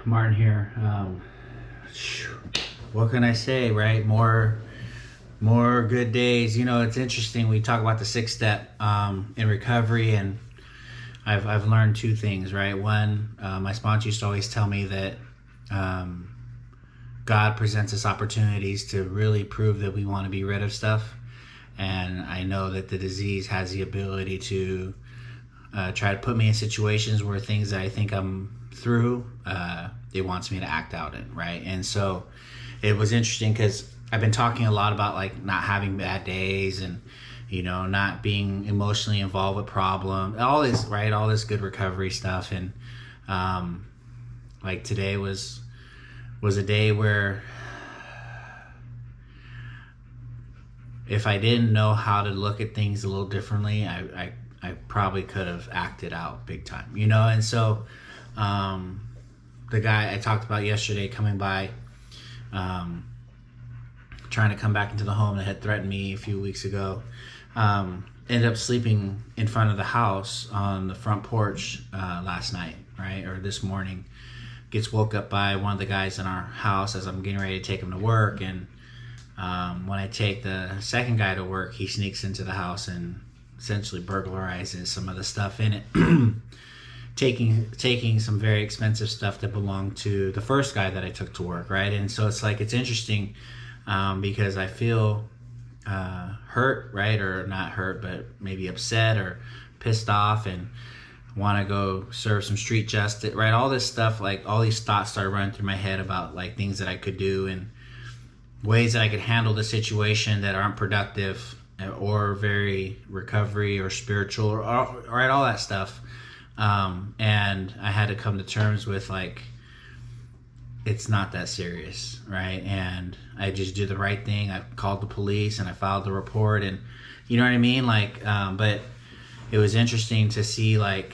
Martin here. What can I say, right? More good days. You know, it's interesting. We talk about the 6-step in recovery, and I've learned two things, right? One, my sponsor used to always tell me that God presents us opportunities to really prove that we want to be rid of stuff, and I know that the disease has the ability to try to put me in situations where things that I think I'm through, it wants me to act out in, right? And so it was interesting because I've been talking a lot about like not having bad days and, you know, not being emotionally involved with problems, all this, right? All this good recovery stuff. And like today was a day where if I didn't know how to look at things a little differently, I probably could have acted out big time, you know? And so the guy I talked about yesterday coming by, trying to come back into the home that had threatened me a few weeks ago, ended up sleeping in front of the house on the front porch last night, right? Or this morning. Gets woke up by one of the guys in our house as I'm getting ready to take him to work. And when I take the second guy to work, he sneaks into the house and essentially burglarizes some of the stuff in it. taking some very expensive stuff that belonged to the first guy that I took to work, right? And so it's like, it's interesting because I feel hurt, right? Or not hurt, but maybe upset or pissed off and want to go serve some street justice, right? All this stuff, like all these thoughts started running through my head about like things that I could do and ways that I could handle the situation that aren't productive or very recovery or spiritual or right, all that stuff. And I had to come to terms with like, it's not that serious, right? And I just did the right thing. I called the police and I filed the report, and you know what I mean? Like, but it was interesting to see like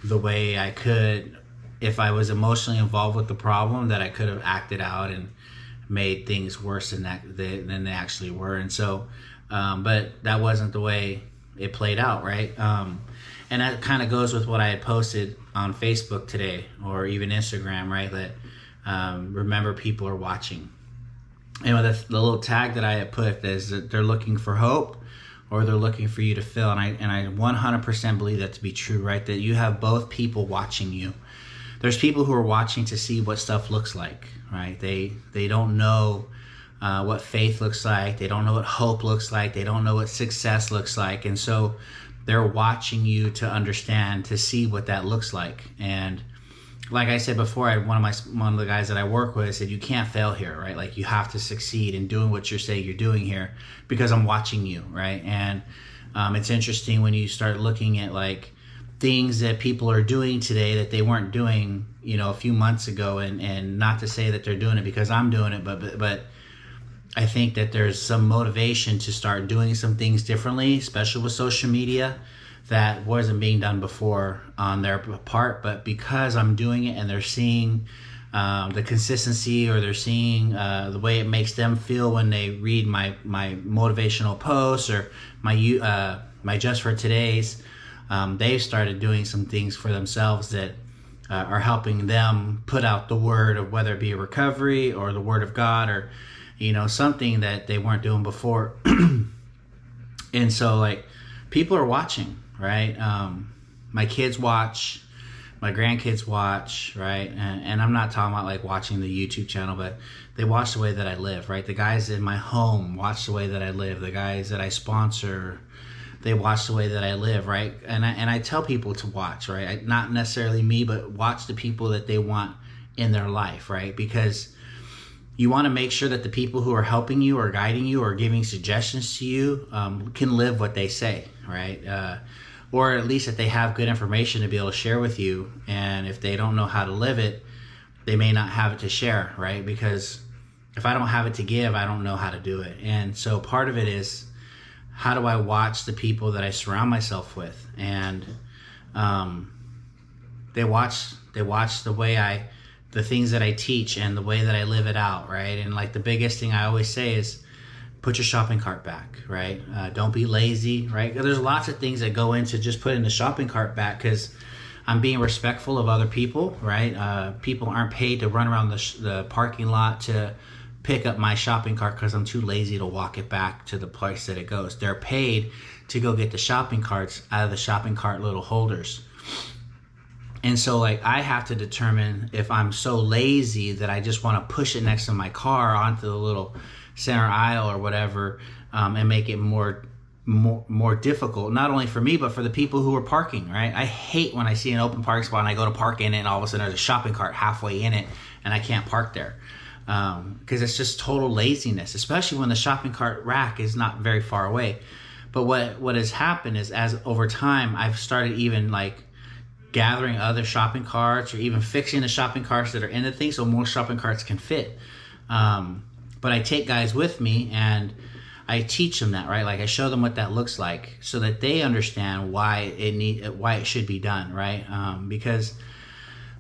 the way I could, if I was emotionally involved with the problem, that I could have acted out and made things worse than they actually were. And so, but that wasn't the way it played out, right? And that kind of goes with what I had posted on Facebook today, or even Instagram, right? That remember, people are watching. You know, the little tag that I had put is that they're looking for hope, or they're looking for you to fill. And I 100% believe that to be true, right? That you have both people watching you. There's people who are watching to see what stuff looks like, right? They don't know what faith looks like. They don't know what hope looks like. They don't know what success looks like. And so they're watching you to understand, to see what that looks like. And like I said before, one of the guys that I work with said, you can't fail here, right? Like you have to succeed in doing what you're saying you're doing here because I'm watching you, right? And it's interesting when you start looking at like things that people are doing today that they weren't doing, you know, a few months ago, and not to say that they're doing it because I'm doing it, but I think that there's some motivation to start doing some things differently, especially with social media, that wasn't being done before on their part. But because I'm doing it and they're seeing the consistency, or they're seeing the way it makes them feel when they read my motivational posts or my Just for Today's, they've started doing some things for themselves that are helping them put out the word of, whether it be a recovery or the word of God, or you know, something that they weren't doing before. And so like people are watching, right? My kids watch, my grandkids watch, right? And I'm not talking about like watching the YouTube channel, but they watch the way that I live, right? The guys in my home watch the way that I live. The guys that I sponsor, they watch the way that I live, right? And I tell people to watch, right? Not necessarily me, but watch the people that they want in their life, right? Because you want to make sure that the people who are helping you or guiding you or giving suggestions to you can live what they say, right? Or at least that they have good information to be able to share with you. And if they don't know how to live it, they may not have it to share, right? Because if I don't have it to give, I don't know how to do it. And so part of it is, how do I watch the people that I surround myself with? And they watch the things that I teach and the way that I live it out, right? And like the biggest thing I always say is, put your shopping cart back, right? Don't be lazy, right? There's lots of things that go into just putting the shopping cart back, because I'm being respectful of other people, right? People aren't paid to run around the parking lot to pick up my shopping cart because I'm too lazy to walk it back to the place that it goes. They're paid to go get the shopping carts out of the shopping cart little holders. And so like I have to determine if I'm so lazy that I just want to push it next to my car onto the little center aisle or whatever, and make it more difficult, not only for me, but for the people who are parking, right? I hate when I see an open parking spot and I go to park in it and all of a sudden there's a shopping cart halfway in it and I can't park there. Because it's just total laziness, especially when the shopping cart rack is not very far away. But what has happened is, as over time, I've started even like gathering other shopping carts or even fixing the shopping carts that are in the thing so more shopping carts can fit. But I take guys with me and I teach them that, right? Like I show them what that looks like so that they understand why it should be done, right? Because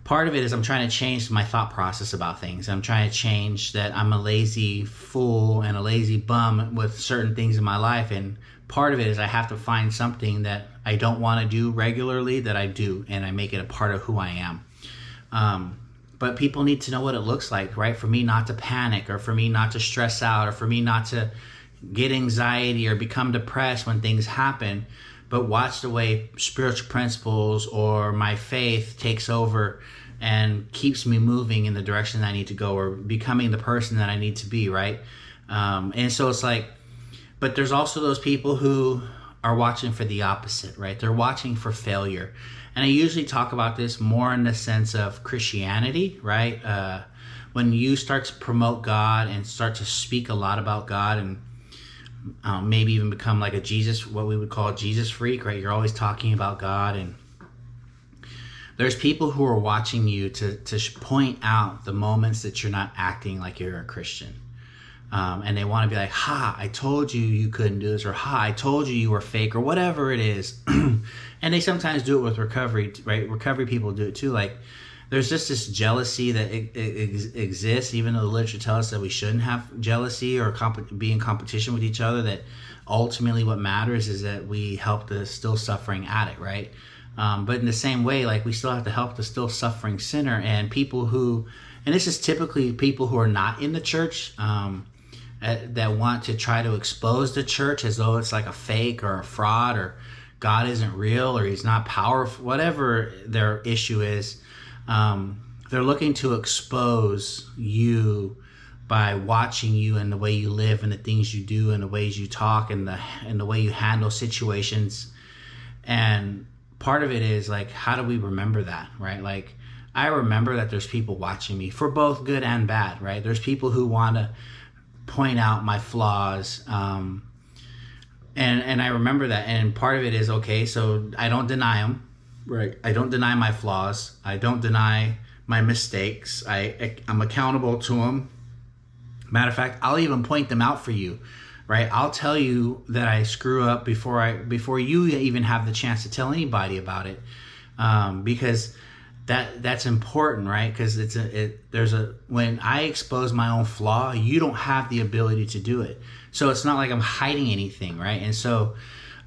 part of it is I'm trying to change my thought process about things. I'm trying to change that I'm a lazy fool and a lazy bum with certain things in my life. And part of it is I have to find something that I don't want to do regularly that I do, and I make it a part of who I am. But people need to know what it looks like, right? For me not to panic, or for me not to stress out, or for me not to get anxiety or become depressed when things happen, but watch the way spiritual principles or my faith takes over and keeps me moving in the direction that I need to go, or becoming the person that I need to be, right? And so it's like, but there's also those people who are watching for the opposite, right? They're watching for failure. And I usually talk about this more in the sense of Christianity, right? When you start to promote God and start to speak a lot about God, and maybe even become like a Jesus, what we would call a Jesus freak, right? You're always talking about God, and there's people who are watching you to point out the moments that you're not acting like you're a Christian. And they want to be like, ha, I told you you couldn't do this, or ha, I told you you were fake, or whatever it is. And they sometimes do it with recovery, right? Recovery people do it too. Like there's just this jealousy that exists, even though the literature tells us that we shouldn't have jealousy or be in competition with each other, that ultimately what matters is that we help the still suffering addict, right? But in the same way, like we still have to help the still suffering sinner, and people who, and this is typically people who are not in the church, that want to try to expose the church as though it's like a fake or a fraud, or God isn't real, or he's not powerful, whatever their issue is. They're looking to expose you by watching you and the way you live and the things you do and the ways you talk and the way you handle situations. And part of it is like, how do we remember that, right? Like I remember that there's people watching me for both good and bad, right? There's people who want to point out my flaws, and I remember that. And part of it is, okay, so I don't deny them, right? I don't deny my flaws. I don't deny my mistakes. I'm accountable to them. Matter of fact, I'll even point them out for you, right? I'll tell you that I screw up before you even have the chance to tell anybody about it, because that's important, right? Because when I expose my own flaw, you don't have the ability to do it. So it's not like I'm hiding anything, right? And so,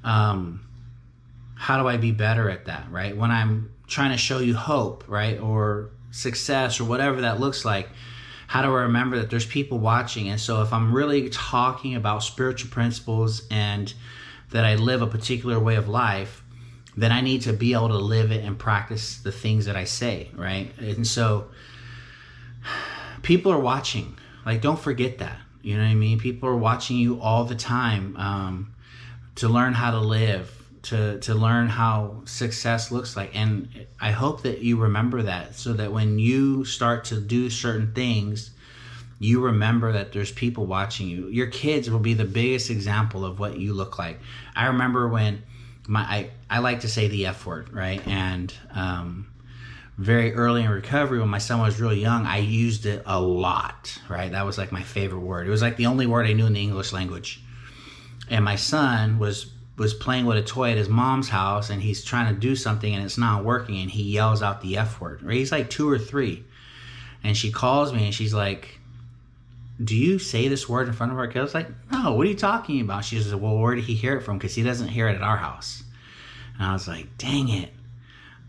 how do I be better at that, right? When I'm trying to show you hope, right, or success, or whatever that looks like, how do I remember that there's people watching? And so if I'm really talking about spiritual principles and that I live a particular way of life, then I need to be able to live it and practice the things that I say, right? And so people are watching. Like, don't forget that. You know what I mean? People are watching you all the time, to learn how to live, to learn how success looks like. And I hope that you remember that, so that when you start to do certain things, you remember that there's people watching you. Your kids will be the biggest example of what you look like. I remember when I like to say the F word, right? And very early in recovery, when my son was really young, I used it a lot, right? That was like my favorite word. It was like the only word I knew in the English language. And my son was playing with a toy at his mom's house, and he's trying to do something and it's not working, and he yells out the F word, right? He's like 2 or 3. And she calls me and she's like, do you say this word in front of our kids? I was like, no, what are you talking about? She says, well, where did he hear it from? Because he doesn't hear it at our house. And I was like, dang it.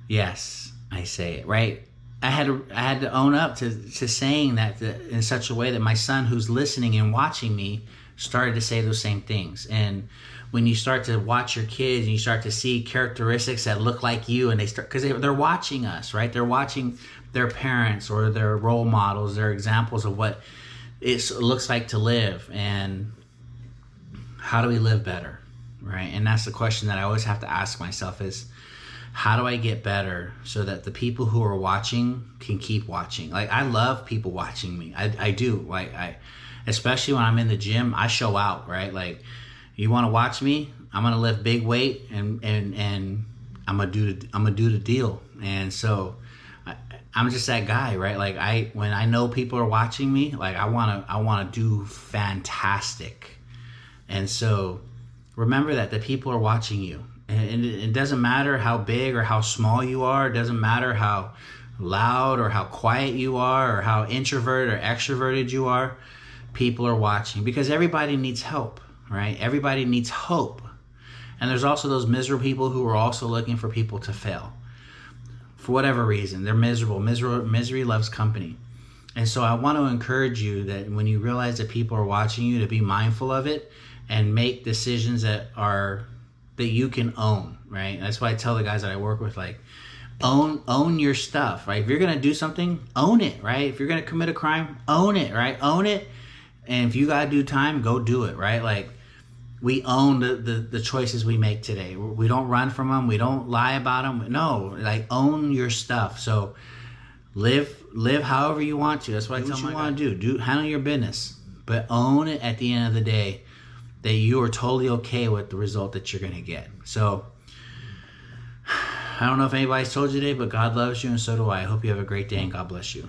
Yes, I say it, right? I had to own up to saying that in such a way that my son, who's listening and watching me, started to say those same things. And when you start to watch your kids and you start to see characteristics that look like you, and they start, because they're watching us, right? They're watching their parents or their role models, their examples of what it looks like to live, and how do we live better, right? And that's the question that I always have to ask myself is, how do I get better so that the people who are watching can keep watching? Like, I love people watching me. I do. Like, especially when I'm in the gym, I show out, right? Like, you want to watch me? I'm gonna lift big weight and I'm gonna do the deal. And so I'm just that guy, right? Like, when I know people are watching me, like I wanna do fantastic. And so remember that the people are watching you. And it doesn't matter how big or how small you are. It doesn't matter how loud or how quiet you are or how introverted or extroverted you are. People are watching because everybody needs help, right? Everybody needs hope. And there's also those miserable people who are also looking for people to fail. For whatever reason, they're miserable. Misery loves company. And so I want to encourage you that when you realize that people are watching you, to be mindful of it and make decisions that you can own, right? That's why I tell the guys that I work with, like, own your stuff, right? If you're gonna do something, own it, right? If you're gonna commit a crime, own it, right? Own it. And if you gotta do time, go do it, right? Like, we own the choices we make today. We don't run from them. We don't lie about them. No, like, own your stuff. So live however you want to. That's what I tell you want to do. Handle your business, but own it at the end of the day, that you are totally okay with the result that you're going to get. So I don't know if anybody's told you today, but God loves you and so do I. I hope you have a great day and God bless you.